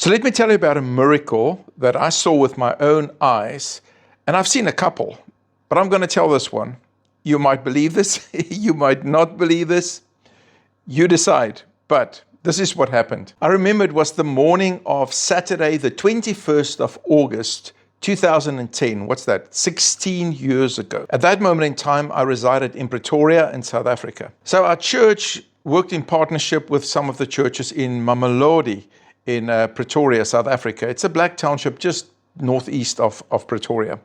So let me tell you about a miracle that I saw with my own eyes, and I've seen a couple, but I'm going to tell this one. You might believe this, you might not believe this, you decide, but this is what happened. I remember it was the morning of Saturday, the 21st of August, 2010. What's that? 16 years ago. At that moment in time, I resided in Pretoria in South Africa. So our church worked in partnership with some of the churches in Mamelodi in Pretoria, South Africa. It's a black township just northeast of Pretoria.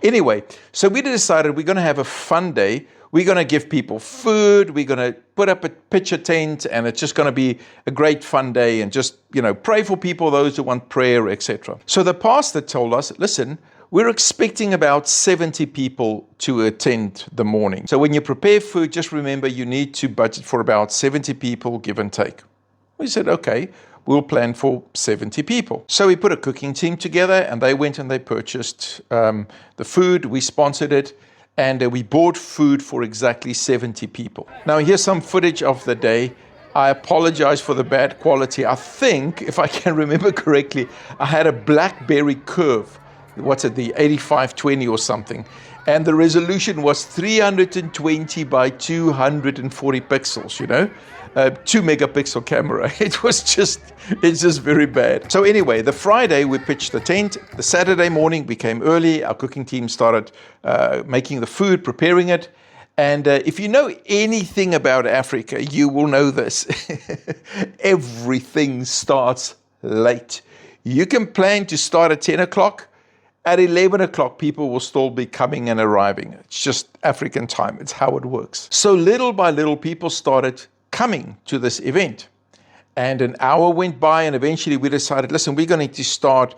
Anyway, so we decided we're going to have a fun day. We're going to give people food. We're going to put up a picture tent, and it's just going to be a great fun day, and just, pray for people, those who want prayer, etc. So the pastor told us, listen, we're expecting about 70 people to attend the morning. So when you prepare food, just remember you need to budget for about 70 people, give and take. We said, okay, we'll plan for 70 people. So we put a cooking team together, and they went and they purchased the food. We sponsored it. And we bought food for exactly 70 people. Now, here's some footage of the day. I apologize for the bad quality. I think, if I can remember correctly, I had a BlackBerry Curve. What's it, the 8520 or something. And the resolution was 320 by 240 pixels, 2 megapixel camera. It's just very bad. So anyway, the Friday we pitched the tent. The Saturday morning we came early. Our cooking team started making the food, preparing it. And if you know anything about Africa, you will know this. Everything starts late. You can plan to start at 10 o'clock. At 11 o'clock, people will still be coming and arriving. It's just African time. It's how it works. So little by little, people started coming to this event. And an hour went by, and eventually we decided, listen, we're going to start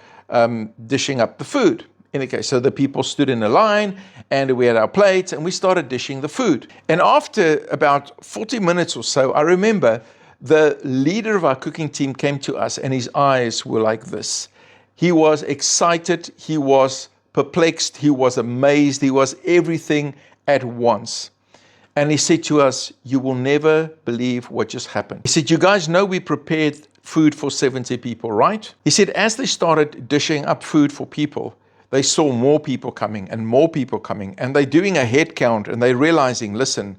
dishing up the food. In any case, so the people stood in a line, and we had our plates, and we started dishing the food. And after about 40 minutes or so, I remember the leader of our cooking team came to us, and his eyes were like this. He was excited, he was perplexed, he was amazed, he was everything at once. And he said to us, you will never believe what just happened. He said, you guys know we prepared food for 70 people, right? He said, as they started dishing up food for people, they saw more people coming and more people coming, and they're doing a head count, and they're realizing, listen,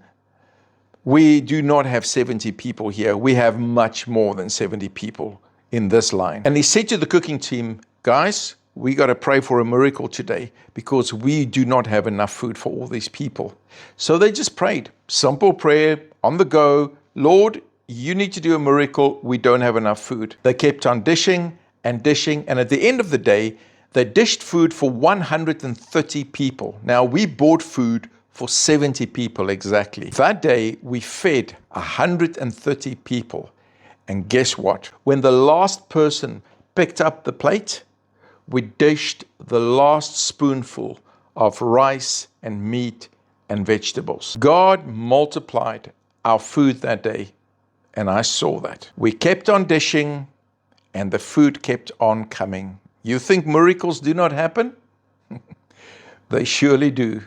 we do not have 70 people here. We have much more than 70 people in this line. And he said to the cooking team, guys, we got to pray for a miracle today because we do not have enough food for all these people. So they just prayed. Simple prayer on the go. Lord, you need to do a miracle. We don't have enough food. They kept on dishing and dishing. And at the end of the day, they dished food for 130 people. Now, we bought food for 70 people exactly. That day, we fed 130 people. And guess what? When the last person picked up the plate, we dished the last spoonful of rice and meat and vegetables. God multiplied our food that day, and I saw that. We kept on dishing, and the food kept on coming. You think miracles do not happen? They surely do.